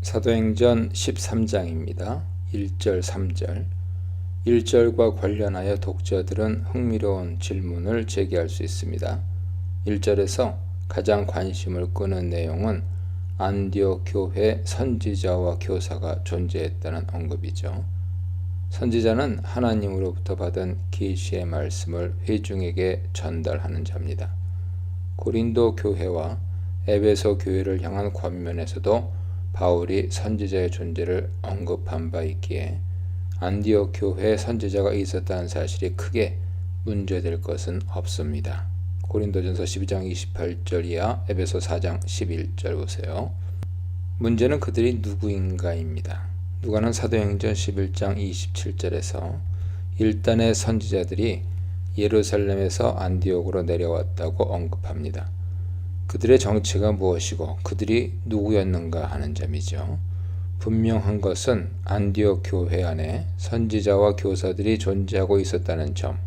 사도행전 13장입니다. 1절 3절 1절과 관련하여 독자들은 흥미로운 질문을 제기할 수 있습니다. 1절에서 가장 관심을 끄는 내용은 안디옥 교회 선지자와 교사가 존재했다는 언급이죠. 선지자는 하나님으로부터 받은 계시의 말씀을 회중에게 전달하는 자입니다. 고린도 교회와 에베소 교회를 향한 권면에서도 바울이 선지자의 존재를 언급한 바 있기에 안디옥 교회에 선지자가 있었다는 사실이 크게 문제될 것은 없습니다. 고린도전서 12장 28절 이하 에베소 4장 11절 보세요. 문제는 그들이 누구인가입니다. 누가는 사도행전 11장 27절에서 일단의 선지자들이 예루살렘에서 안디옥으로 내려왔다고 언급합니다. 그들의 정체가 무엇이고 그들이 누구였는가 하는 점이죠. 분명한 것은 안디옥 교회 안에 선지자와 교사들이 존재하고 있었다는 점,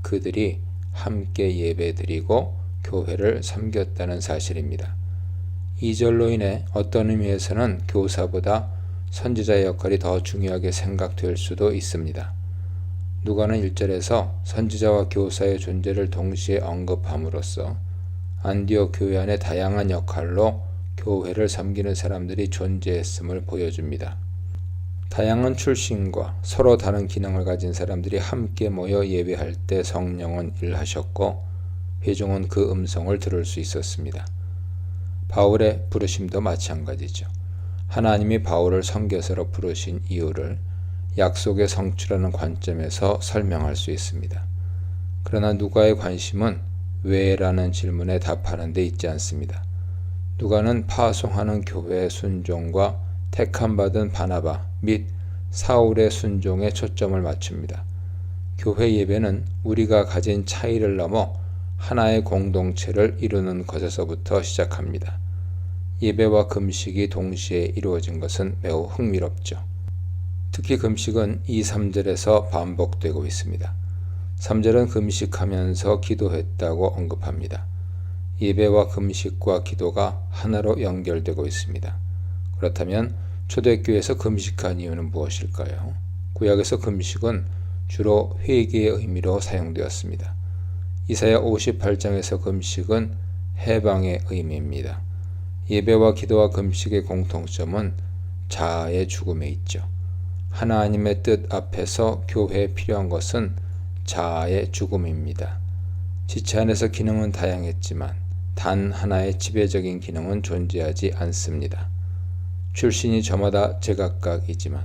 그들이 함께 예배드리고 교회를 섬겼다는 사실입니다. 2절로 인해 어떤 의미에서는 교사보다 선지자의 역할이 더 중요하게 생각될 수도 있습니다. 누가는 1절에서 선지자와 교사의 존재를 동시에 언급함으로써 안디옥 교회 안에 다양한 역할로 교회를 섬기는 사람들이 존재했음을 보여줍니다. 다양한 출신과 서로 다른 기능을 가진 사람들이 함께 모여 예배할 때 성령은 일하셨고 회중은 그 음성을 들을 수 있었습니다. 바울의 부르심도 마찬가지죠. 하나님이 바울을 선교사로 부르신 이유를 약속의 성취라는 관점에서 설명할 수 있습니다. 그러나 누가의 관심은 왜라는 질문에 답하는 데 있지 않습니다. 누가는 파송하는 교회의 순종과 택함받은 바나바 및 사울의 순종에 초점을 맞춥니다. 교회 예배는 우리가 가진 차이를 넘어 하나의 공동체를 이루는 것에서부터 시작합니다. 예배와 금식이 동시에 이루어진 것은 매우 흥미롭죠. 특히 금식은 2, 3절에서 반복되고 있습니다. 3절은 금식하면서 기도했다고 언급합니다. 예배와 금식과 기도가 하나로 연결되고 있습니다. 그렇다면 초대교회에서 금식한 이유는 무엇일까요? 구약에서 금식은 주로 회개의 의미로 사용되었습니다. 이사야 58장에서 금식은 해방의 의미입니다. 예배와 기도와 금식의 공통점은 자아의 죽음에 있죠. 하나님의 뜻 앞에서 교회에 필요한 것은 자아의 죽음입니다. 지체 안에서 기능은 다양했지만 단 하나의 지배적인 기능은 존재하지 않습니다. 출신이 저마다 제각각이지만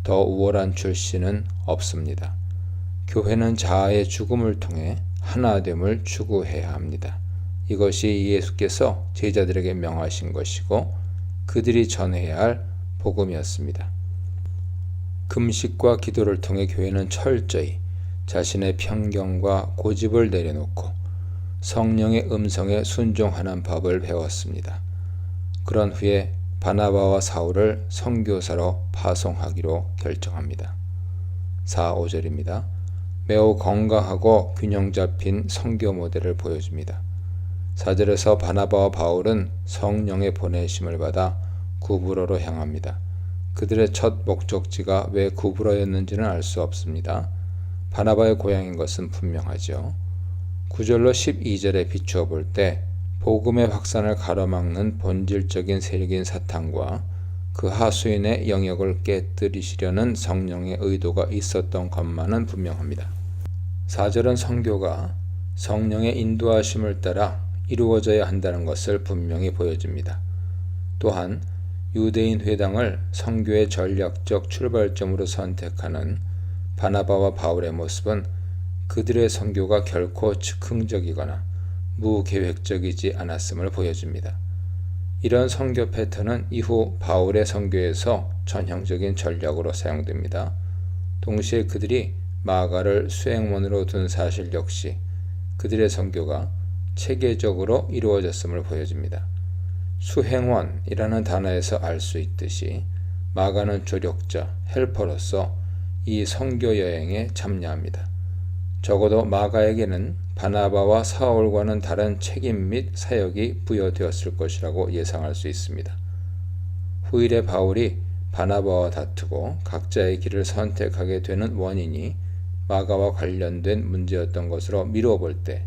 더 우월한 출신은 없습니다. 교회는 자아의 죽음을 통해 하나됨을 추구해야 합니다. 이것이 예수께서 제자들에게 명하신 것이고 그들이 전해야 할 복음이었습니다. 금식과 기도를 통해 교회는 철저히 자신의 편견과 고집을 내려놓고 성령의 음성에 순종하는 법을 배웠습니다. 그런 후에 바나바와 사울을 선교사로 파송하기로 결정합니다. 4, 5절입니다. 매우 건강하고 균형 잡힌 선교 모델을 보여줍니다. 4절에서 바나바와 바울은 성령의 보내심을 받아 구브로로 향합니다. 그들의 첫 목적지가 왜 구브로였는지는 알 수 없습니다. 바나바의 고향인 것은 분명하죠. 9절로 12절에 비추어 볼 때 복음의 확산을 가로막는 본질적인 세력인 사탄과 그 하수인의 영역을 깨뜨리시려는 성령의 의도가 있었던 것만은 분명합니다. 4절은 선교가 성령의 인도하심을 따라 이루어져야 한다는 것을 분명히 보여줍니다. 또한 유대인 회당을 선교의 전략적 출발점으로 선택하는 바나바와 바울의 모습은 그들의 선교가 결코 즉흥적이거나 무계획적이지 않았음을 보여줍니다. 이런 선교 패턴은 이후 바울의 선교에서 전형적인 전략으로 사용됩니다. 동시에 그들이 마가를 수행원으로 둔 사실 역시 그들의 선교가 체계적으로 이루어졌음을 보여줍니다. 수행원이라는 단어에서 알 수 있듯이 마가는 조력자, 헬퍼로서 이 선교 여행에 참여합니다. 적어도 마가에게는 바나바와 사울과는 다른 책임 및 사역이 부여되었을 것이라고 예상할 수 있습니다. 후일에 바울이 바나바와 다투고 각자의 길을 선택하게 되는 원인이 마가와 관련된 문제였던 것으로 미루어 볼 때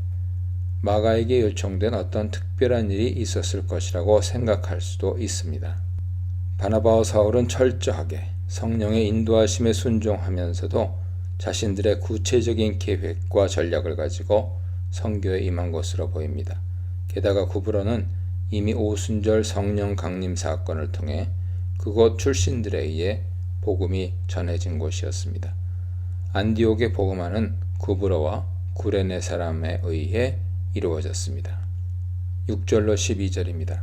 마가에게 요청된 어떤 특별한 일이 있었을 것이라고 생각할 수도 있습니다. 바나바와 사울은 철저하게 성령의 인도하심에 순종하면서도 자신들의 구체적인 계획과 전략을 가지고 선교에 임한 것으로 보입니다. 게다가 구브로는 이미 오순절 성령 강림 사건을 통해 그곳 출신들에 의해 복음이 전해진 곳이었습니다. 안디옥의 복음화는 구브로와 구레네 사람에 의해 이루어졌습니다. 6절로 12절입니다.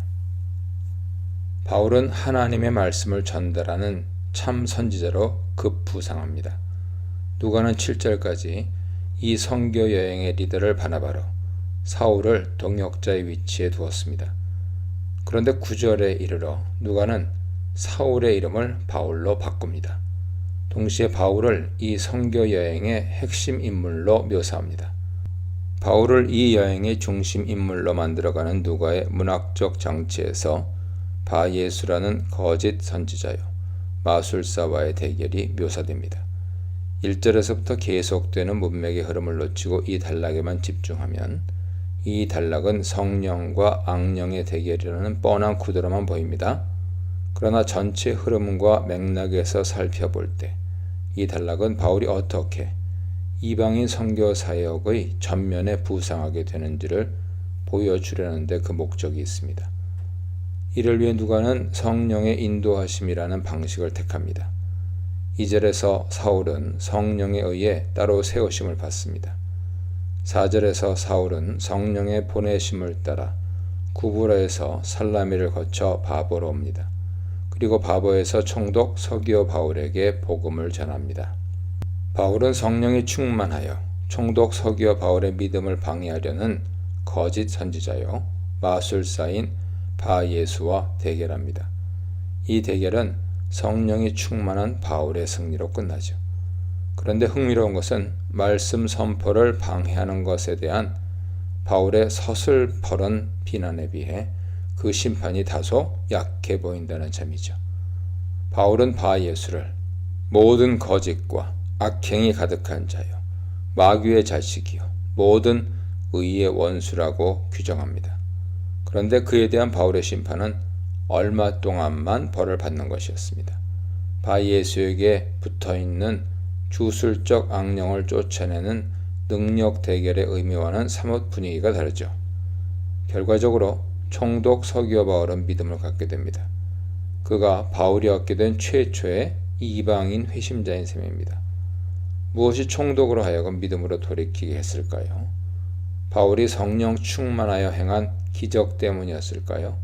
바울은 하나님의 말씀을 전달하는 참 선지자로 급부상합니다. 누가는 7절까지 이 선교 여행의 리더를 바나바로, 사울을 동역자의 위치에 두었습니다. 그런데 9절에 이르러 누가는 사울의 이름을 바울로 바꿉니다. 동시에 바울을 이 선교 여행의 핵심 인물로 묘사합니다. 바울을 이 여행의 중심 인물로 만들어가는 누가의 문학적 장치에서 바예수라는 거짓 선지자요 마술사와의 대결이 묘사됩니다. 1절에서부터 계속되는 문맥의 흐름을 놓치고 이 단락에만 집중하면 이 단락은 성령과 악령의 대결이라는 뻔한 구도로만 보입니다. 그러나 전체 흐름과 맥락에서 살펴볼 때 이 단락은 바울이 어떻게 이방인 선교 사역의 전면에 부상하게 되는지를 보여주려는 데 그 목적이 있습니다. 이를 위해 누가는 성령의 인도하심이라는 방식을 택합니다. 2절에서 사울은 성령에 의해 따로 세우심을 받습니다. 4절에서 사울은 성령의 보내심을 따라 구브로에서 살라미를 거쳐 바보로 옵니다. 그리고 바보에서 총독 서기오 바울에게 복음을 전합니다. 바울은 성령이 충만하여 총독 서기오 바울의 믿음을 방해하려는 거짓 선지자요 마술사인 바예수와 대결합니다. 이 대결은 성령이 충만한 바울의 승리로 끝나죠. 그런데 흥미로운 것은 말씀 선포를 방해하는 것에 대한 바울의 서슬퍼런 비난에 비해 그 심판이 다소 약해 보인다는 점이죠. 바울은 바예수를 모든 거짓과 악행이 가득한 자요 마귀의 자식이요 모든 의의 원수라고 규정합니다. 그런데 그에 대한 바울의 심판은 얼마 동안만 벌을 받는 것이었습니다. 바예수에게 붙어있는 주술적 악령을 쫓아내는 능력 대결의 의미와는 사뭇 분위기가 다르죠. 결과적으로 총독 서기오 바울은 믿음을 갖게 됩니다. 그가 바울이 얻게 된 최초의 이방인 회심자인 셈입니다. 무엇이 총독으로 하여금 믿음으로 돌이키게 했을까요? 바울이 성령 충만하여 행한 기적 때문이었을까요?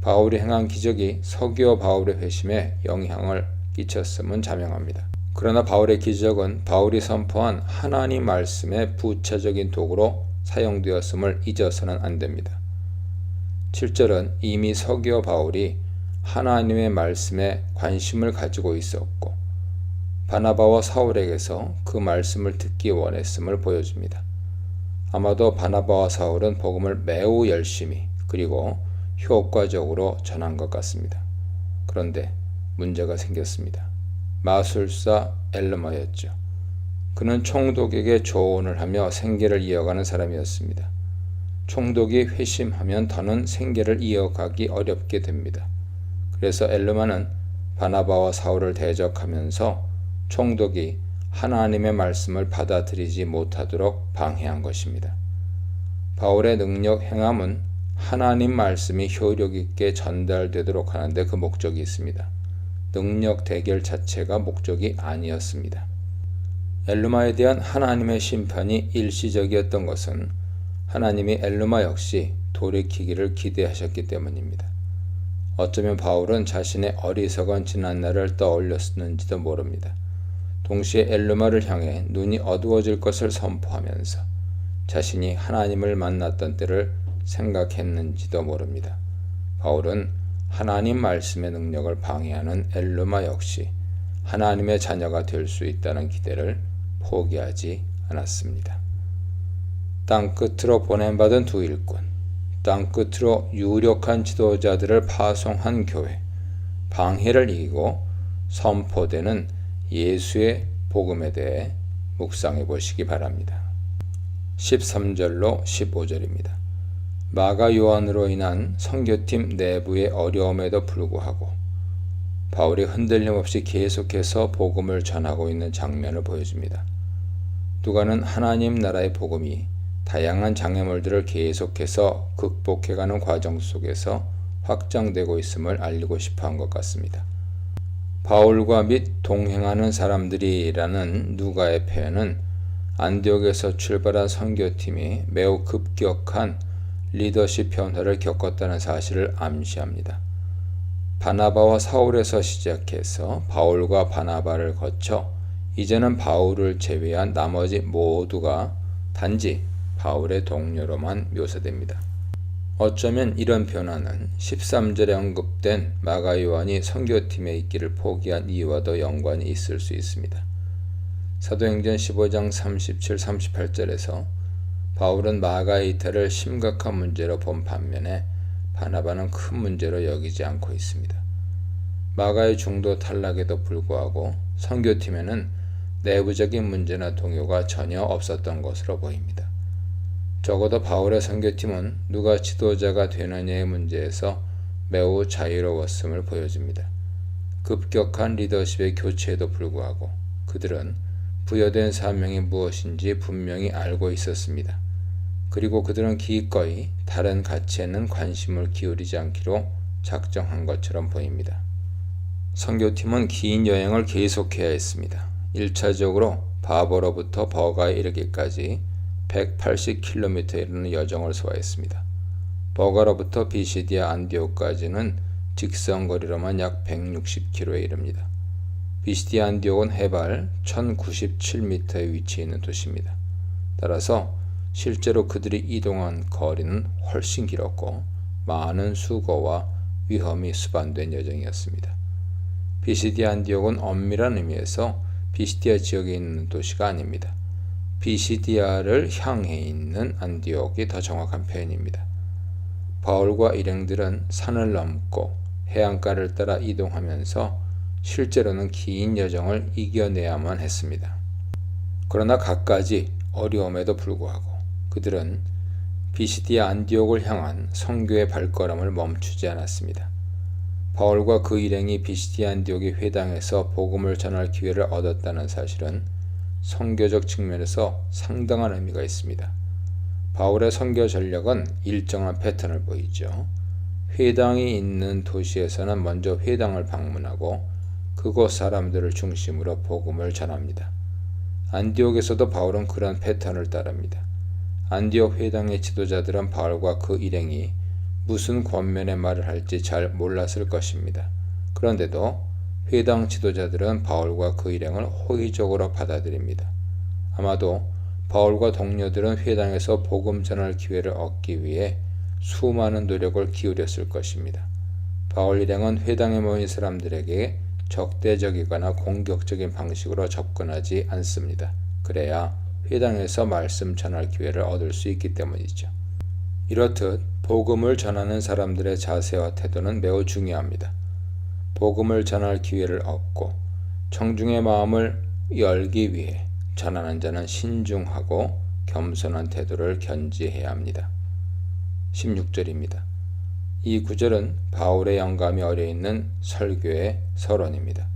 바울이 행한 기적이 서기오 바울의 회심에 영향을 끼쳤음은 자명합니다. 그러나 바울의 기적은 바울이 선포한 하나님 말씀의 부차적인 도구로 사용되었음을 잊어서는 안 됩니다. 7절은 이미 서기오 바울이 하나님의 말씀에 관심을 가지고 있었고 바나바와 사울에게서 그 말씀을 듣기 원했음을 보여줍니다. 아마도 바나바와 사울은 복음을 매우 열심히 그리고 효과적으로 전한 것 같습니다. 그런데 문제가 생겼습니다. 마술사 엘르마였죠. 그는 총독에게 조언을 하며 생계를 이어가는 사람이었습니다. 총독이 회심하면 더는 생계를 이어가기 어렵게 됩니다. 그래서 엘르마는 바나바와 사울을 대적하면서 총독이 하나님의 말씀을 받아들이지 못하도록 방해한 것입니다. 바울의 능력 행함은 하나님 말씀이 효력 있게 전달되도록 하는데 그 목적이 있습니다. 능력 대결 자체가 목적이 아니었습니다. 엘르마에 대한 하나님의 심판이 일시적이었던 것은 하나님이 엘르마 역시 돌이키기를 기대하셨기 때문입니다. 어쩌면 바울은 자신의 어리석은 지난날을 떠올렸는지도 모릅니다. 동시에 엘르마를 향해 눈이 어두워질 것을 선포하면서 자신이 하나님을 만났던 때를 생각했는지도 모릅니다. 바울은 하나님 말씀의 능력을 방해하는 엘르마 역시 하나님의 자녀가 될 수 있다는 기대를 포기하지 않았습니다. 땅끝으로 보냄받은 두 일꾼, 땅끝으로 유력한 지도자들을 파송한 교회, 방해를 이기고 선포되는 예수의 복음에 대해 묵상해 보시기 바랍니다. 13절로 15절입니다. 마가 요한으로 인한 선교팀 내부의 어려움에도 불구하고 바울이 흔들림 없이 계속해서 복음을 전하고 있는 장면을 보여줍니다. 누가는 하나님 나라의 복음이 다양한 장애물들을 계속해서 극복해가는 과정 속에서 확장되고 있음을 알리고 싶어 한 것 같습니다. 바울과 및 동행하는 사람들이라는 누가의 표현은 안디옥에서 출발한 선교팀이 매우 급격한 리더십 변화를 겪었다는 사실을 암시합니다. 바나바와 사울에서 시작해서 바울과 바나바를 거쳐 이제는 바울을 제외한 나머지 모두가 단지 바울의 동료로만 묘사됩니다. 어쩌면 이런 변화는 13절에 언급된 마가 요한이 선교팀에 있기를 포기한 이유와도 연관이 있을 수 있습니다. 사도행전 15장 37, 38절에서 바울은 마가의 이탈을 심각한 문제로 본 반면에 바나바는 큰 문제로 여기지 않고 있습니다. 마가의 중도 탈락에도 불구하고 선교팀에는 내부적인 문제나 동요가 전혀 없었던 것으로 보입니다. 적어도 바울의 선교팀은 누가 지도자가 되느냐의 문제에서 매우 자유로웠음을 보여줍니다. 급격한 리더십의 교체에도 불구하고 그들은 부여된 사명이 무엇인지 분명히 알고 있었습니다. 그리고 그들은 기꺼이 다른 가치에는 관심을 기울이지 않기로 작정한 것처럼 보입니다. 선교팀은 긴 여행을 계속해야 했습니다. 1차적으로 바보로부터 버가에 이르기까지 180km에 이르는 여정을 소화했습니다. 버가로부터 비시디아 안디옥까지는 직선거리로만 약 160km에 이릅니다. 비시디아 안디옥은 해발 1097m에 위치해 있는 도시입니다. 따라서 실제로 그들이 이동한 거리는 훨씬 길었고 많은 수고와 위험이 수반된 여정이었습니다. 비시디아 안디옥은 엄밀한 의미에서 비시디아 지역에 있는 도시가 아닙니다. 비시디아를 향해 있는 안디옥이 더 정확한 표현입니다. 바울과 일행들은 산을 넘고 해안가를 따라 이동하면서 실제로는 긴 여정을 이겨내야만 했습니다. 그러나 갖가지 어려움에도 불구하고 그들은 비시디아 안디옥을 향한 선교의 발걸음을 멈추지 않았습니다. 바울과 그 일행이 비시디아 안디옥의 회당에서 복음을 전할 기회를 얻었다는 사실은 선교적 측면에서 상당한 의미가 있습니다. 바울의 선교 전략은 일정한 패턴을 보이죠. 회당이 있는 도시에서는 먼저 회당을 방문하고 그곳 사람들을 중심으로 복음을 전합니다. 안디옥에서도 바울은 그런 패턴을 따릅니다. 안디옥 회당의 지도자들은 바울과 그 일행이 무슨 권면의 말을 할지 잘 몰랐을 것입니다. 그런데도 회당 지도자들은 바울과 그 일행을 호의적으로 받아들입니다. 아마도 바울과 동료들은 회당에서 복음 전할 기회를 얻기 위해 수많은 노력을 기울였을 것입니다. 바울 일행은 회당에 모인 사람들에게 적대적이거나 공격적인 방식으로 접근하지 않습니다. 그래야 회당에서 말씀 전할 기회를 얻을 수 있기 때문이죠. 이렇듯 복음을 전하는 사람들의 자세와 태도는 매우 중요합니다. 복음을 전할 기회를 얻고 청중의 마음을 열기 위해 전하는 자는 신중하고 겸손한 태도를 견지해야 합니다. 16절입니다. 이 구절은 바울의 영감이 어려있는 설교의 서론입니다.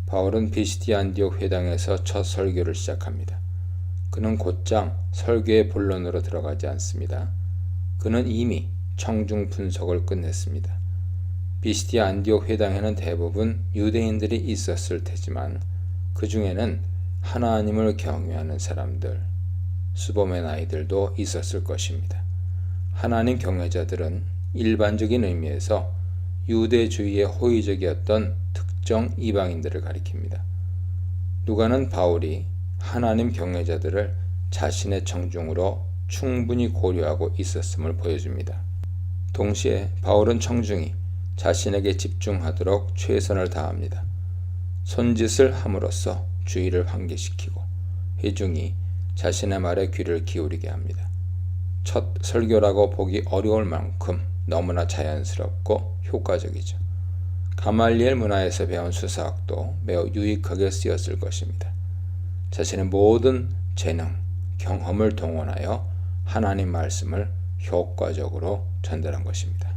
바울은 비시디아 안디옥 회당에서 첫 설교를 시작합니다. 그는 곧장 설교의 본론으로 들어가지 않습니다. 그는 이미 청중 분석을 끝냈습니다. 비시디아 안디옥 회당에는 대부분 유대인들이 있었을 테지만 그 중에는 하나님을 경외하는 사람들, 수범의 아이들도 있었을 것입니다. 하나님 경외자들은 일반적인 의미에서 유대주의에 호의적이었던 특정 이방인들을 가리킵니다. 누가는 바울이 하나님 경외자들을 자신의 청중으로 충분히 고려하고 있었음을 보여줍니다. 동시에 바울은 청중이 자신에게 집중하도록 최선을 다합니다. 손짓을 함으로써 주의를 환기시키고 회중이 자신의 말에 귀를 기울이게 합니다. 첫 설교라고 보기 어려울 만큼 너무나 자연스럽고 효과적이죠. 가말리엘 문화에서 배운 수사학도 매우 유익하게 쓰였을 것입니다. 자신의 모든 재능, 경험을 동원하여 하나님 말씀을 효과적으로 전달한 것입니다.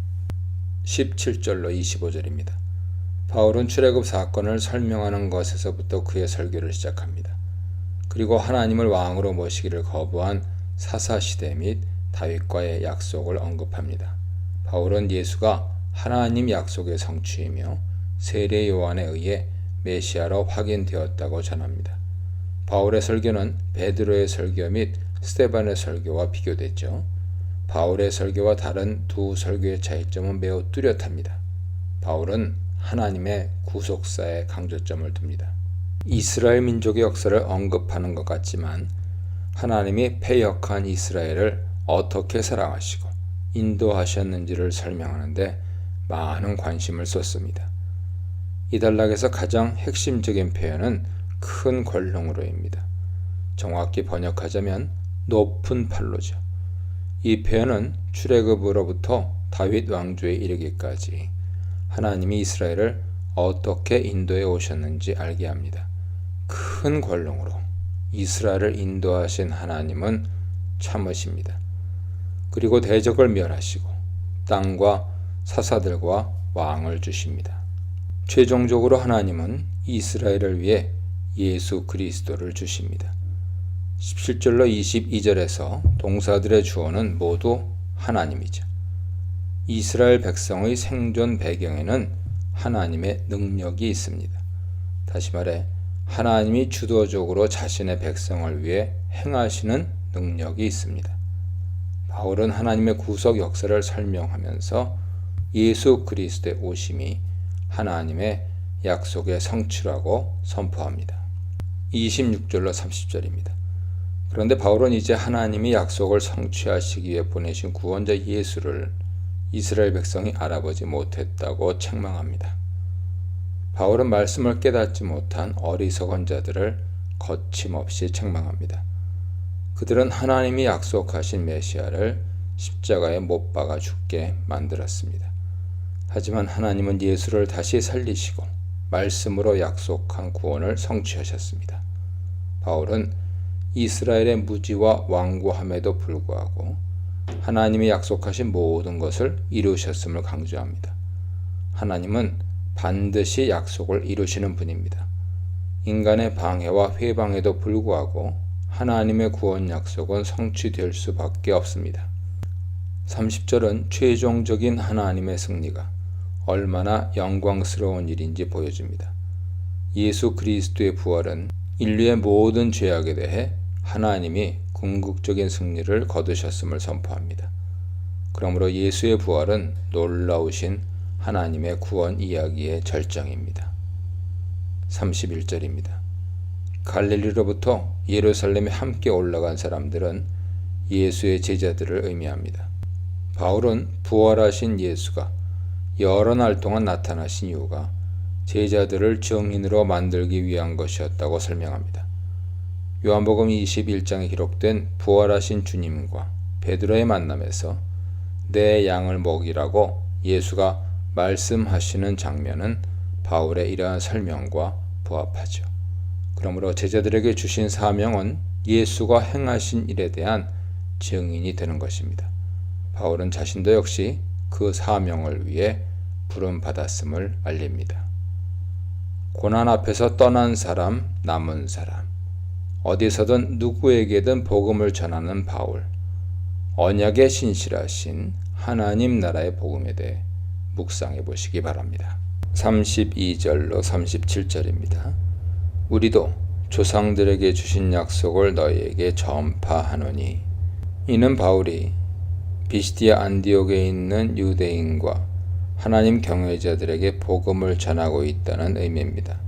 17절로 25절입니다. 바울은 출애굽 사건을 설명하는 것에서부터 그의 설교를 시작합니다. 그리고 하나님을 왕으로 모시기를 거부한 사사시대 및 다윗과의 약속을 언급합니다. 바울은 예수가 하나님 약속의 성취이며 세례 요한에 의해 메시아로 확인되었다고 전합니다. 바울의 설교는 베드로의 설교 및 스데반의 설교와 비교됐죠. 바울의 설교와 다른 두 설교의 차이점은 매우 뚜렷합니다. 바울은 하나님의 구속사에 강조점을 둡니다. 이스라엘 민족의 역사를 언급하는 것 같지만 하나님이 패역한 이스라엘을 어떻게 사랑하시고 인도하셨는지를 설명하는데 많은 관심을 쏟습니다. 이 단락에서 가장 핵심적인 표현은 큰 권능으로입니다. 정확히 번역하자면 높은 팔로죠. 이 표현은 출애굽으로부터 다윗 왕조에 이르기까지 하나님이 이스라엘을 어떻게 인도해 오셨는지 알게 합니다. 큰 권능으로 이스라엘을 인도하신 하나님은 참으십니다. 그리고 대적을 멸하시고 땅과 사사들과 왕을 주십니다. 최종적으로 하나님은 이스라엘을 위해 예수 그리스도를 주십니다. 17절로 22절에서 동사들의 주어는 모두 하나님이죠. 이스라엘 백성의 생존 배경에는 하나님의 능력이 있습니다. 다시 말해 하나님이 주도적으로 자신의 백성을 위해 행하시는 능력이 있습니다. 바울은 하나님의 구속 역사를 설명하면서 예수 그리스도의 오심이 하나님의 약속의 성취라고 선포합니다. 26절로 30절입니다. 그런데 바울은 이제 하나님이 약속을 성취하시기 위해 보내신 구원자 예수를 이스라엘 백성이 알아보지 못했다고 책망합니다. 바울은 말씀을 깨닫지 못한 어리석은 자들을 거침없이 책망합니다. 그들은 하나님이 약속하신 메시아를 십자가에 못 박아 죽게 만들었습니다. 하지만 하나님은 예수를 다시 살리시고 말씀으로 약속한 구원을 성취하셨습니다. 바울은 이스라엘의 무지와 완고함에도 불구하고 하나님이 약속하신 모든 것을 이루셨음을 강조합니다. 하나님은 반드시 약속을 이루시는 분입니다. 인간의 방해와 회방에도 불구하고 하나님의 구원 약속은 성취될 수밖에 없습니다. 30절은 최종적인 하나님의 승리가 얼마나 영광스러운 일인지 보여줍니다. 예수 그리스도의 부활은 인류의 모든 죄악에 대해 하나님이 궁극적인 승리를 거두셨음을 선포합니다. 그러므로 예수의 부활은 놀라우신 하나님의 구원 이야기의 절정입니다. 31절입니다. 갈릴리로부터 예루살렘에 함께 올라간 사람들은 예수의 제자들을 의미합니다. 바울은 부활하신 예수가 여러 날 동안 나타나신 이유가 제자들을 증인으로 만들기 위한 것이었다고 설명합니다. 요한복음 21장에 기록된 부활하신 주님과 베드로의 만남에서 내 양을 먹이라고 예수가 말씀하시는 장면은 바울의 이러한 설명과 부합하죠. 그러므로 제자들에게 주신 사명은 예수가 행하신 일에 대한 증인이 되는 것입니다. 바울은 자신도 역시 그 사명을 위해 부름받았음을 알립니다. 고난 앞에서 떠난 사람, 남은 사람, 어디서든 누구에게든 복음을 전하는 바울, 언약에 신실하신 하나님 나라의 복음에 대해 묵상해 보시기 바랍니다. 32절로 37절입니다. 우리도 조상들에게 주신 약속을 너희에게 전파하노니, 이는 바울이 비시디아 안디옥에 있는 유대인과 하나님 경외자들에게 복음을 전하고 있다는 의미입니다.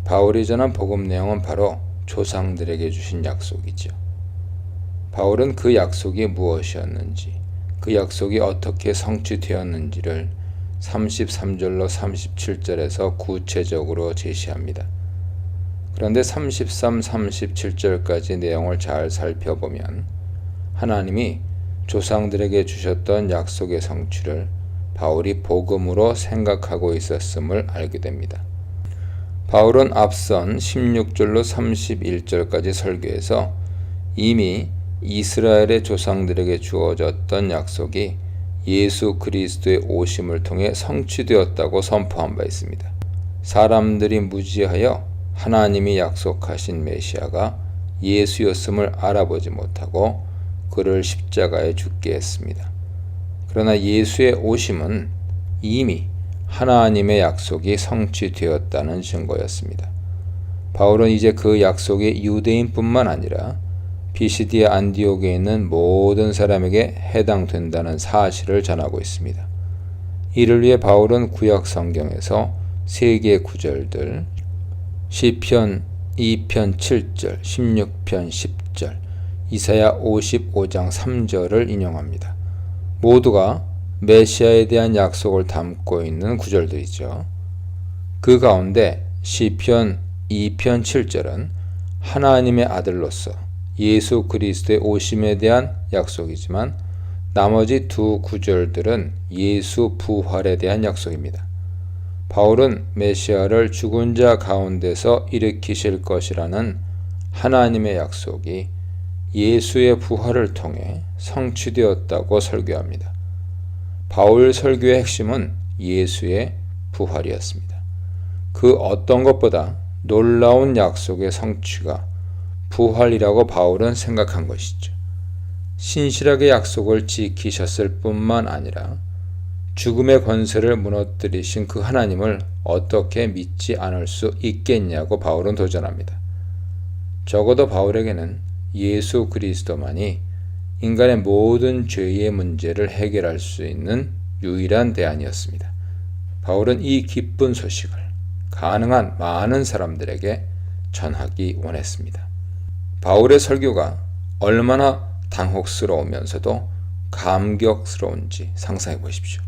바울이 전한 복음 내용은 바로 조상들에게 주신 약속이죠. 바울은 그 약속이 무엇이었는지, 그 약속이 어떻게 성취되었는지를 33절로 37절에서 구체적으로 제시합니다. 그런데 33, 37절까지 내용을 잘 살펴보면 하나님이 조상들에게 주셨던 약속의 성취를 바울이 복음으로 생각하고 있었음을 알게 됩니다. 바울은 앞선 16절로 31절까지 설교에서 이미 이스라엘의 조상들에게 주어졌던 약속이 예수 그리스도의 오심을 통해 성취되었다고 선포한 바 있습니다. 사람들이 무지하여 하나님이 약속하신 메시아가 예수였음을 알아보지 못하고 그를 십자가에 죽게 했습니다. 그러나 예수의 오심은 이미 하나님의 약속이 성취되었다는 증거였습니다. 바울은 이제 그 약속이 유대인뿐만 아니라 비시디아 안디옥에 있는 모든 사람에게 해당된다는 사실을 전하고 있습니다. 이를 위해 바울은 구약 성경에서 세 개의 구절들, 시편 2편 7절, 16편 10절, 이사야 55장 3절을 인용합니다. 모두가 메시아에 대한 약속을 담고 있는 구절들이죠. 그 가운데 시편 2편 7절은 하나님의 아들로서 예수 그리스도의 오심에 대한 약속이지만 나머지 두 구절들은 예수 부활에 대한 약속입니다. 바울은 메시아를 죽은 자 가운데서 일으키실 것이라는 하나님의 약속이 예수의 부활을 통해 성취되었다고 설교합니다. 바울 설교의 핵심은 예수의 부활이었습니다. 그 어떤 것보다 놀라운 약속의 성취가 부활이라고 바울은 생각한 것이죠. 신실하게 약속을 지키셨을 뿐만 아니라 죽음의 권세를 무너뜨리신 그 하나님을 어떻게 믿지 않을 수 있겠냐고 바울은 도전합니다. 적어도 바울에게는 예수 그리스도만이 인간의 모든 죄의 문제를 해결할 수 있는 유일한 대안이었습니다. 바울은 이 기쁜 소식을 가능한 많은 사람들에게 전하기 원했습니다. 바울의 설교가 얼마나 당혹스러우면서도 감격스러운지 상상해 보십시오.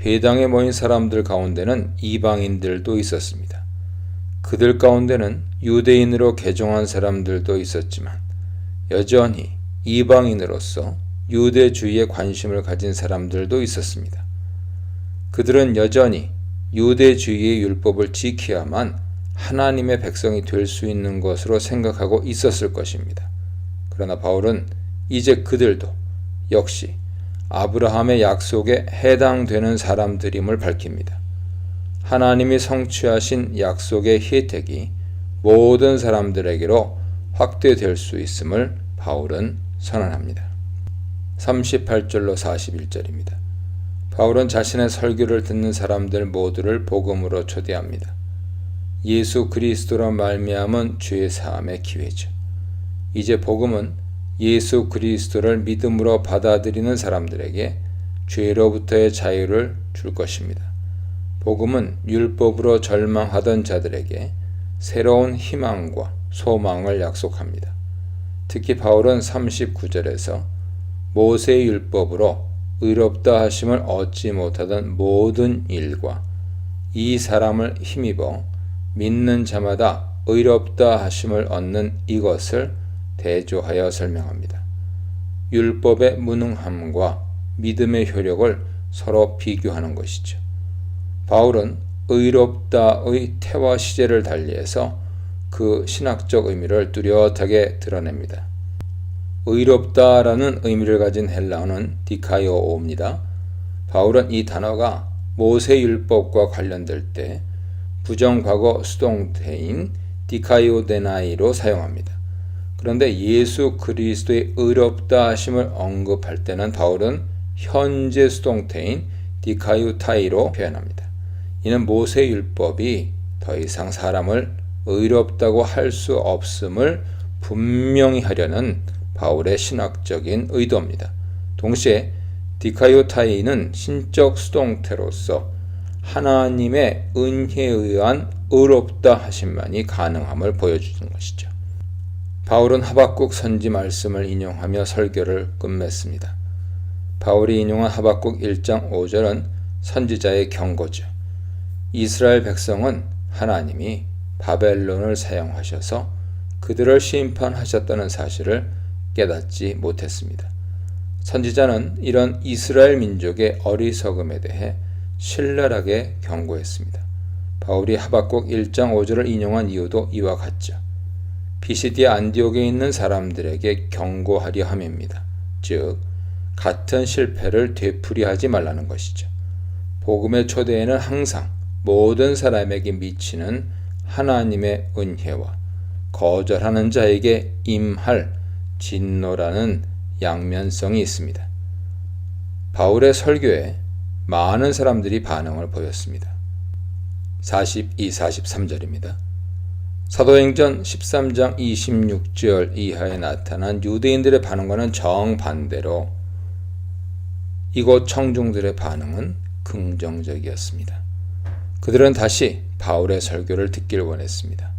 회당에 모인 사람들 가운데는 이방인들도 있었습니다. 그들 가운데는 유대인으로 개종한 사람들도 있었지만 여전히 이방인으로서 유대주의에 관심을 가진 사람들도 있었습니다. 그들은 여전히 유대주의의 율법을 지켜야만 하나님의 백성이 될 수 있는 것으로 생각하고 있었을 것입니다. 그러나 바울은 이제 그들도 역시 아브라함의 약속에 해당되는 사람들임을 밝힙니다. 하나님이 성취하신 약속의 혜택이 모든 사람들에게로 확대될 수 있음을 바울은 선언합니다. 38절로 41절입니다. 바울은 자신의 설교를 듣는 사람들 모두를 복음으로 초대합니다. 예수 그리스도로 말미암은 죄 사함의 기회죠. 이제 복음은 예수 그리스도를 믿음으로 받아들이는 사람들에게 죄로부터의 자유를 줄 것입니다. 복음은 율법으로 절망하던 자들에게 새로운 희망과 소망을 약속합니다. 특히 바울은 39절에서 모세의 율법으로 의롭다 하심을 얻지 못하던 모든 일과 이 사람을 힘입어 믿는 자마다 의롭다 하심을 얻는 이것을 대조하여 설명합니다. 율법의 무능함과 믿음의 효력을 서로 비교하는 것이죠. 바울은 의롭다의 태화 시제를 달리해서 그 신학적 의미를 뚜렷하게 드러냅니다. 의롭다라는 의미를 가진 헬라어는 디카이오입니다. 바울은 이 단어가 모세 율법과 관련될 때 부정과거 수동태인 디카이오데나이로 사용합니다. 그런데 예수 그리스도의 의롭다 하심을 언급할 때는 바울은 현재 수동태인 디카이오타이로 표현합니다. 이는 모세 율법이 더 이상 사람을 의롭다고 할 수 없음을 분명히 하려는 바울의 신학적인 의도입니다. 동시에 디카이오타이는 신적 수동태로서 하나님의 은혜에 의한 의롭다 하심만이 가능함을 보여주는 것이죠. 바울은 하박국 선지 말씀을 인용하며 설교를 끝맺습니다. 바울이 인용한 하박국 1장 5절은 선지자의 경고죠. 이스라엘 백성은 하나님이 바벨론을 사용하셔서 그들을 심판하셨다는 사실을 깨닫지 못했습니다. 선지자는 이런 이스라엘 민족의 어리석음에 대해 신랄하게 경고했습니다. 바울이 하박국 1장 5절을 인용한 이유도 이와 같죠. 피시디아 안디옥에 있는 사람들에게 경고하려 함입니다. 즉 같은 실패를 되풀이하지 말라는 것이죠. 복음의 초대에는 항상 모든 사람에게 미치는 하나님의 은혜와 거절하는 자에게 임할 진노라는 양면성이 있습니다. 바울의 설교에 많은 사람들이 반응을 보였습니다. 42, 43절입니다. 사도행전 13장 26절 이하에 나타난 유대인들의 반응과는 정반대로 이곳 청중들의 반응은 긍정적이었습니다. 그들은 다시 바울의 설교를 듣길 원했습니다.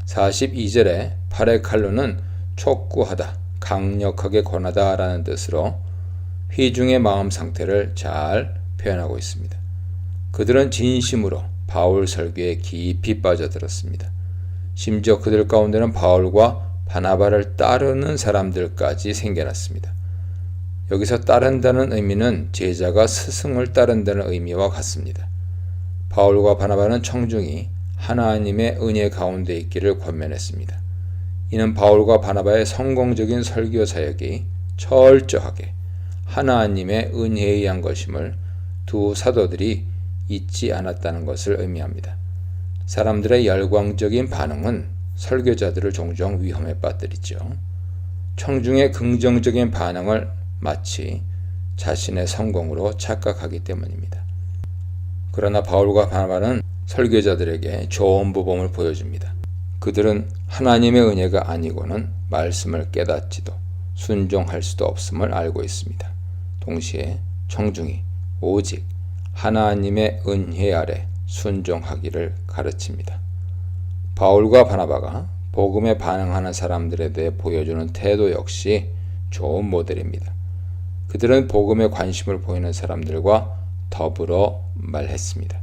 42절에 팔의 칼로는 촉구하다, 강력하게 권하다 라는 뜻으로 회중의 마음 상태를 잘 표현하고 있습니다. 그들은 진심으로 바울 설교에 깊이 빠져들었습니다. 심지어 그들 가운데는 바울과 바나바를 따르는 사람들까지 생겨났습니다. 여기서 따른다는 의미는 제자가 스승을 따른다는 의미와 같습니다. 바울과 바나바는 청중이 하나님의 은혜 가운데 있기를 권면했습니다. 이는 바울과 바나바의 성공적인 설교 사역이 철저하게 하나님의 은혜에 의한 것임을 두 사도들이 잊지 않았다는 것을 의미합니다. 사람들의 열광적인 반응은 설교자들을 종종 위험에 빠뜨리죠. 청중의 긍정적인 반응을 마치 자신의 성공으로 착각하기 때문입니다. 그러나 바울과 바나바는 설교자들에게 좋은 모범을 보여줍니다. 그들은 하나님의 은혜가 아니고는 말씀을 깨닫지도 순종할 수도 없음을 알고 있습니다. 동시에 청중이 오직 하나님의 은혜 아래 순종하기를 가르칩니다. 바울과 바나바가 복음에 반응하는 사람들에 대해 보여주는 태도 역시 좋은 모델입니다. 그들은 복음에 관심을 보이는 사람들과 더불어 말했습니다.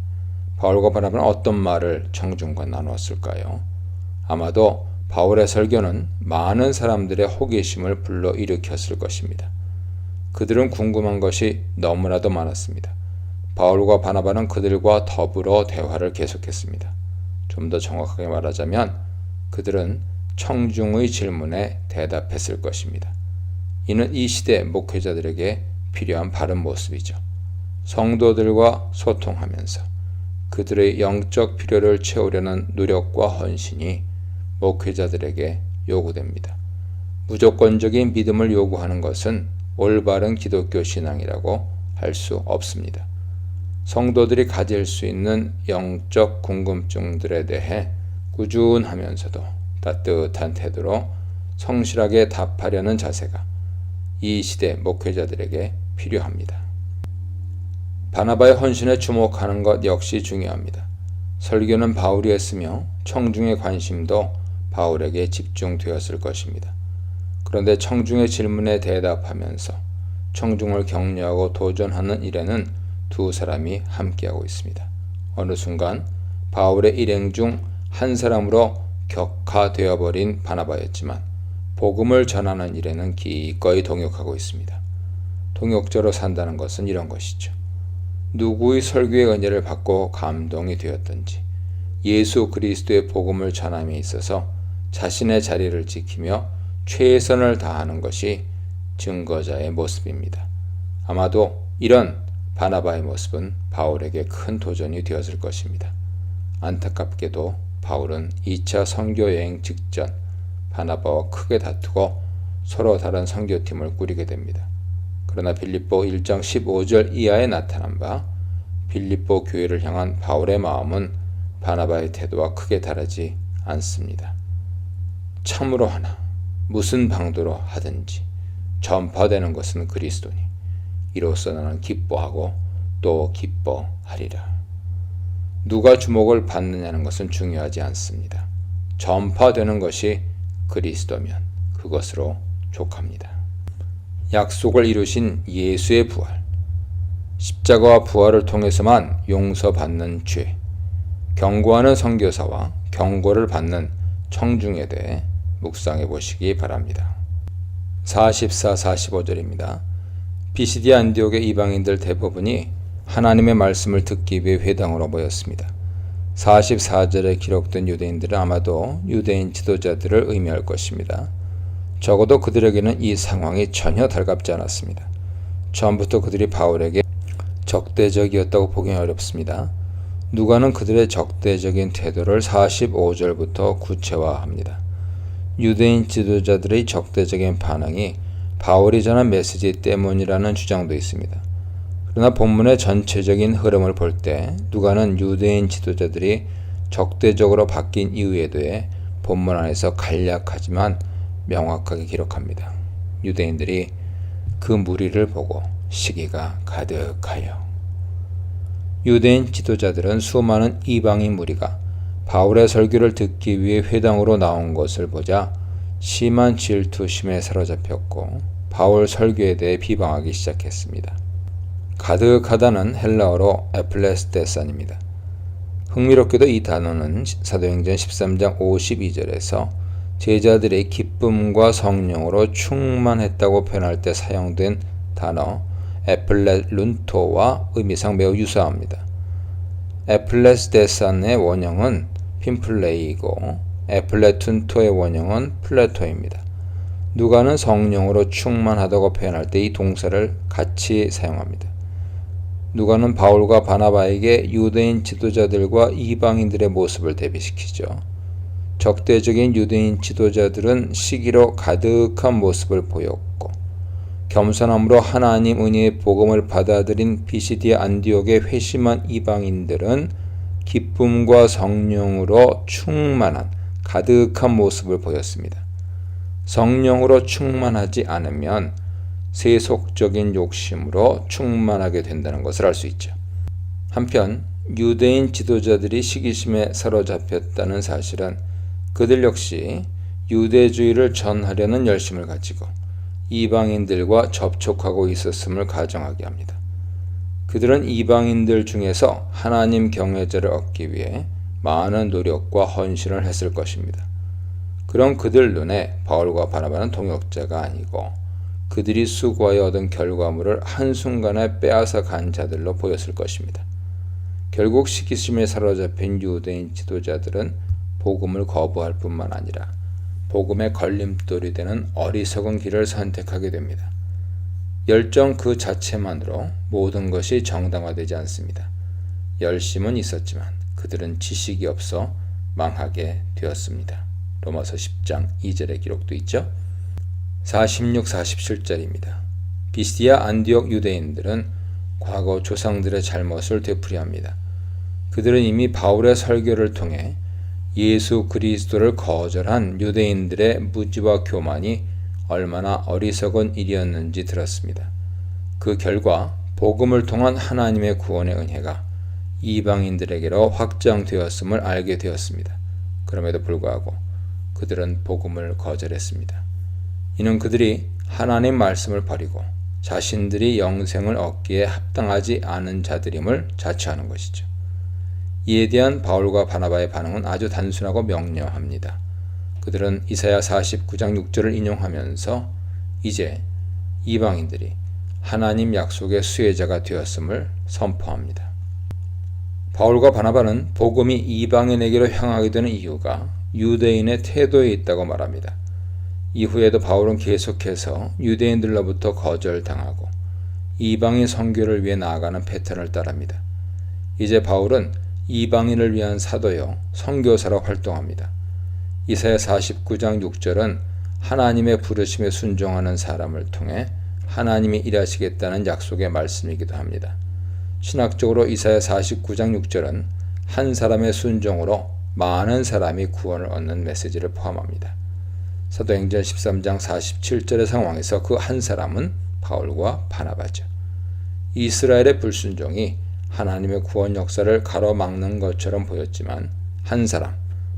바울과 바나바는 어떤 말을 청중과 나누었을까요? 아마도 바울의 설교는 많은 사람들의 호기심을 불러일으켰을 것입니다. 그들은 궁금한 것이 너무나도 많았습니다. 바울과 바나바는 그들과 더불어 대화를 계속했습니다. 좀 더 정확하게 말하자면 그들은 청중의 질문에 대답했을 것입니다. 이는 이 시대 목회자들에게 필요한 바른 모습이죠. 성도들과 소통하면서 그들의 영적 필요를 채우려는 노력과 헌신이 목회자들에게 요구됩니다. 무조건적인 믿음을 요구하는 것은 올바른 기독교 신앙이라고 할 수 없습니다. 성도들이 가질 수 있는 영적 궁금증들에 대해 꾸준하면서도 따뜻한 태도로 성실하게 답하려는 자세가 이 시대 목회자들에게 필요합니다. 바나바의 헌신에 주목하는 것 역시 중요합니다. 설교는 바울이 했으며 청중의 관심도 바울에게 집중되었을 것입니다. 그런데 청중의 질문에 대답하면서 청중을 격려하고 도전하는 일에는 두 사람이 함께하고 있습니다. 어느 순간 바울의 일행 중 한 사람으로 격화되어 버린 바나바였지만 복음을 전하는 일에는 기꺼이 동역하고 있습니다. 동역자로 산다는 것은 이런 것이죠. 누구의 설교의 은혜를 받고 감동이 되었든지 예수 그리스도의 복음을 전함에 있어서 자신의 자리를 지키며 최선을 다하는 것이 증거자의 모습입니다. 아마도 이런 바나바의 모습은 바울에게 큰 도전이 되었을 것입니다. 안타깝게도 바울은 2차 선교 여행 직전 바나바와 크게 다투고 서로 다른 선교팀을 꾸리게 됩니다. 그러나 빌립보 1장 15절 이하에 나타난 바 빌립보 교회를 향한 바울의 마음은 바나바의 태도와 크게 다르지 않습니다. 참으로 하나 무슨 방도로 하든지 전파되는 것은 그리스도니 이로써 나는 기뻐하고 또 기뻐하리라. 누가 주목을 받느냐는 것은 중요하지 않습니다. 전파되는 것이 그리스도면 그것으로 족합니다. 약속을 이루신 예수의 부활, 십자가와 부활을 통해서만 용서받는 죄, 경고하는 선교사와 경고를 받는 청중에 대해 묵상해 보시기 바랍니다. 44, 45절입니다. 비시디아 안디옥의 이방인들 대부분이 하나님의 말씀을 듣기 위해 회당으로 모였습니다. 44절에 기록된 유대인들은 아마도 유대인 지도자들을 의미할 것입니다. 적어도 그들에게는 이 상황이 전혀 달갑지 않았습니다. 처음부터 그들이 바울에게 적대적이었다고 보기 어렵습니다. 누가는 그들의 적대적인 태도를 45절부터 구체화합니다. 유대인 지도자들의 적대적인 반응이 바울이 전한 메시지 때문이라는 주장도 있습니다. 그러나 본문의 전체적인 흐름을 볼 때 누가는 유대인 지도자들이 적대적으로 바뀐 이유에 대해 본문 안에서 간략하지만 명확하게 기록합니다. 유대인들이 그 무리를 보고 시기가 가득하여. 유대인 지도자들은 수많은 이방인 무리가 바울의 설교를 듣기 위해 회당으로 나온 것을 보자 심한 질투심에 사로잡혔고 바울 설교에 대해 비방하기 시작했습니다. 가득하다는 헬라어로 에플레스테산입니다. 흥미롭게도 이 단어는 사도행전 13장 52절에서 제자들의 기쁨과 성령으로 충만했다고 표현할 때 사용된 단어 에플레룬토와 의미상 매우 유사합니다. 에플레스테산의 원형은 핀플레이고 에플레툰토의 원형은 플레토입니다. 누가는 성령으로 충만하다고 표현할 때 이 동사를 같이 사용합니다. 누가는 바울과 바나바에게 유대인 지도자들과 이방인들의 모습을 대비시키죠. 적대적인 유대인 지도자들은 시기로 가득한 모습을 보였고 겸손함으로 하나님 은혜의 복음을 받아들인 비시디아 안디옥의 회심한 이방인들은 기쁨과 성령으로 충만한 가득한 모습을 보였습니다. 성령으로 충만하지 않으면 세속적인 욕심으로 충만하게 된다는 것을 알 수 있죠. 한편 유대인 지도자들이 시기심에 사로잡혔다는 사실은 그들 역시 유대주의를 전하려는 열심을 가지고 이방인들과 접촉하고 있었음을 가정하게 합니다. 그들은 이방인들 중에서 하나님 경외자를 얻기 위해 많은 노력과 헌신을 했을 것입니다. 그런 그들 눈에 바울과 바나바는 동역자가 아니고 그들이 수고하여 얻은 결과물을 한순간에 빼앗아 간 자들로 보였을 것입니다. 결국 시기심에 사로잡힌 유대인 지도자들은 복음을 거부할 뿐만 아니라 복음의 걸림돌이 되는 어리석은 길을 선택하게 됩니다. 열정 그 자체만으로 모든 것이 정당화되지 않습니다. 열심은 있었지만 그들은 지식이 없어 망하게 되었습니다. 로마서 10장 2절의 기록도 있죠. 46, 47절입니다. 비시디아 안디옥 유대인들은 과거 조상들의 잘못을 되풀이합니다. 그들은 이미 바울의 설교를 통해 예수 그리스도를 거절한 유대인들의 무지와 교만이 얼마나 어리석은 일이었는지 들었습니다. 그 결과 복음을 통한 하나님의 구원의 은혜가 이방인들에게로 확장되었음을 알게 되었습니다. 그럼에도 불구하고 그들은 복음을 거절했습니다. 이는 그들이 하나님 말씀을 버리고 자신들이 영생을 얻기에 합당하지 않은 자들임을 자처하는 것이죠. 이에 대한 바울과 바나바의 반응은 아주 단순하고 명료합니다. 그들은 이사야 49장 6절을 인용하면서 이제 이방인들이 하나님 약속의 수혜자가 되었음을 선포합니다. 바울과 바나바는 복음이 이방인에게로 향하게 되는 이유가 유대인의 태도에 있다고 말합니다. 이후에도 바울은 계속해서 유대인들로부터 거절당하고 이방인 선교를 위해 나아가는 패턴을 따릅니다. 이제 바울은 이방인을 위한 사도요 선교사로 활동합니다. 이사야 49장 6절은 하나님의 부르심에 순종하는 사람을 통해 하나님이 일하시겠다는 약속의 말씀이기도 합니다. 신학적으로 이사야 49장 6절은 한 사람의 순종으로 많은 사람이 구원을 얻는 메시지를 포함합니다. 사도행전 13장 47절의 상황에서 그 한 사람은 바울과 바나바죠. 이스라엘의 불순종이 하나님의 구원 역사를 가로막는 것처럼 보였지만 한 사람,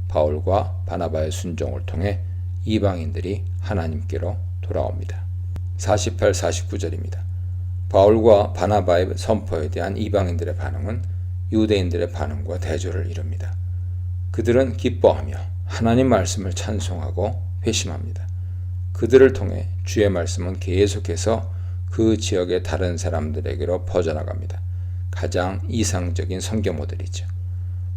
바울과 바나바의 순종을 통해 이방인들이 하나님께로 돌아옵니다. 48, 49절입니다. 바울과 바나바의 선포에 대한 이방인들의 반응은 유대인들의 반응과 대조를 이룹니다. 그들은 기뻐하며 하나님 말씀을 찬송하고 회심합니다. 그들을 통해 주의 말씀은 계속해서 그 지역의 다른 사람들에게로 퍼져나갑니다. 가장 이상적인 선교 모델이죠.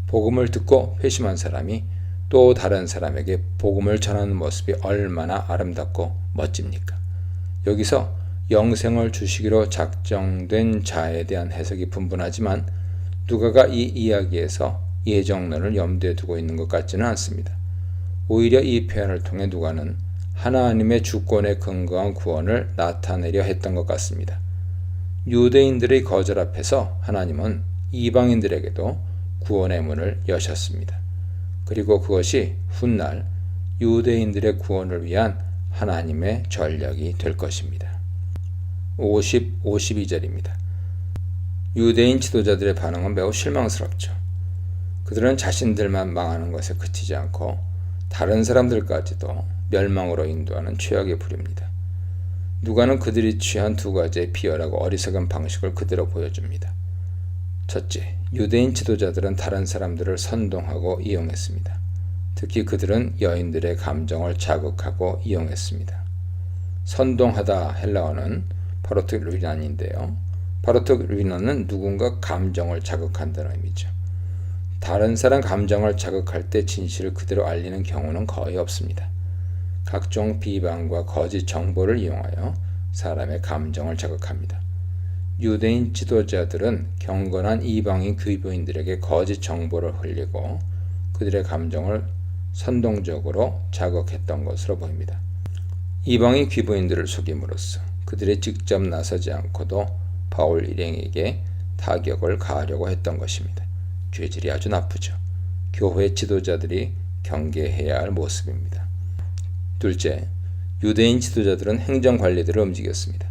복음을 듣고 회심한 사람이 또 다른 사람에게 복음을 전하는 모습이 얼마나 아름답고 멋집니까? 여기서 영생을 주시기로 작정된 자에 대한 해석이 분분하지만 누가가 이 이야기에서 예정론을 염두에 두고 있는 것 같지는 않습니다. 오히려 이 표현을 통해 누가는 하나님의 주권에 근거한 구원을 나타내려 했던 것 같습니다. 유대인들의 거절 앞에서 하나님은 이방인들에게도 구원의 문을 여셨습니다. 그리고 그것이 훗날 유대인들의 구원을 위한 하나님의 전략이 될 것입니다. 52절입니다. 유대인 지도자들의 반응은 매우 실망스럽죠. 그들은 자신들만 망하는 것에 그치지 않고 다른 사람들까지도 멸망으로 인도하는 최악의 부류입니다. 누가는 그들이 취한 두 가지의 비열하고 어리석은 방식을 그대로 보여줍니다. 첫째, 유대인 지도자들은 다른 사람들을 선동하고 이용했습니다. 특히 그들은 여인들의 감정을 자극하고 이용했습니다. 선동하다 헬라어는 파로특 리난인데요. 파로특 리난은 누군가 감정을 자극한다는 의미죠. 다른 사람 감정을 자극할 때 진실을 그대로 알리는 경우는 거의 없습니다. 각종 비방과 거짓 정보를 이용하여 사람의 감정을 자극합니다. 유대인 지도자들은 경건한 이방인 귀부인들에게 거짓 정보를 흘리고 그들의 감정을 선동적으로 자극했던 것으로 보입니다. 이방인 귀부인들을 속임으로써 그들이 직접 나서지 않고도 바울 일행에게 타격을 가하려고 했던 것입니다. 죄질이 아주 나쁘죠. 교회 지도자들이 경계해야 할 모습입니다. 둘째, 유대인 지도자들은 행정관리들을 움직였습니다.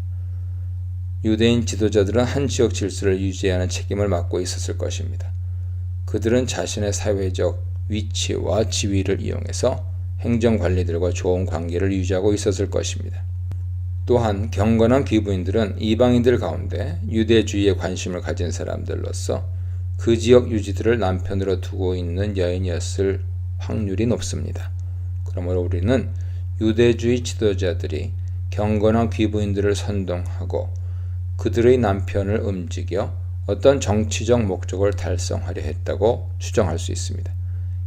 유대인 지도자들은 한 지역 질서를 유지하는 책임을 맡고 있었을 것입니다. 그들은 자신의 사회적 위치와 지위를 이용해서 행정관리들과 좋은 관계를 유지하고 있었을 것입니다. 또한 경건한 귀부인들은 이방인들 가운데 유대주의에 관심을 가진 사람들로서 그 지역 유지들을 남편으로 두고 있는 여인이었을 확률이 높습니다. 그러므로 우리는 유대주의 지도자들이 경건한 귀부인들을 선동하고 그들의 남편을 움직여 어떤 정치적 목적을 달성하려 했다고 추정할 수 있습니다.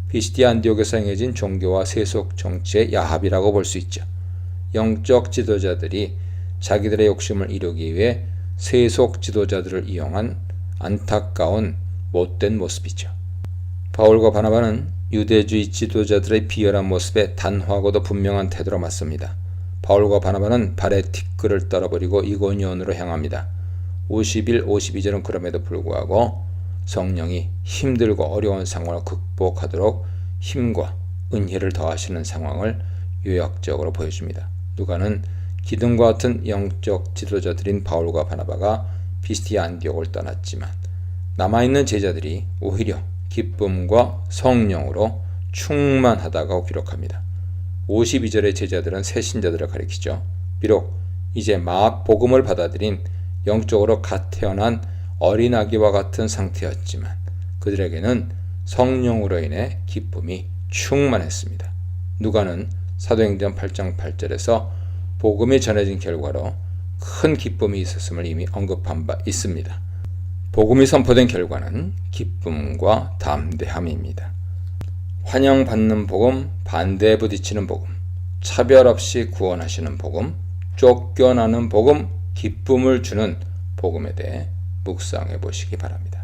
피시디아 안디옥에서 행해진 종교와 세속 정치의 야합이라고 볼 수 있죠. 영적 지도자들이 자기들의 욕심을 이루기 위해 세속 지도자들을 이용한 안타까운 못된 모습이죠. 바울과 바나바는 유대주의 지도자들의 비열한 모습에 단호하고도 분명한 태도로 맞섭니다. 바울과 바나바는 발에 티끌을 떨어버리고 이고니온으로 향합니다. 51, 52절은 그럼에도 불구하고 성령이 힘들고 어려운 상황을 극복하도록 힘과 은혜를 더하시는 상황을 요약적으로 보여줍니다. 누가는 기둥과 같은 영적 지도자들인 바울과 바나바가 피시디아 안디옥을 떠났지만 남아있는 제자들이 오히려 기쁨과 성령으로 충만하다고 기록합니다. 52절의 제자들은 새 신자들을 가리키죠. 비록 이제 막 복음을 받아들인 영적으로 갓 태어난 어린아기와 같은 상태였지만 그들에게는 성령으로 인해 기쁨이 충만했습니다. 누가는 사도행전 8장 8절에서 복음이 전해진 결과로 큰 기쁨이 있었음을 이미 언급한 바 있습니다. 복음이 선포된 결과는 기쁨과 담대함입니다. 환영받는 복음, 반대에 부딪히는 복음, 차별 없이 구원하시는 복음, 쫓겨나는 복음, 기쁨을 주는 복음에 대해 묵상해 보시기 바랍니다.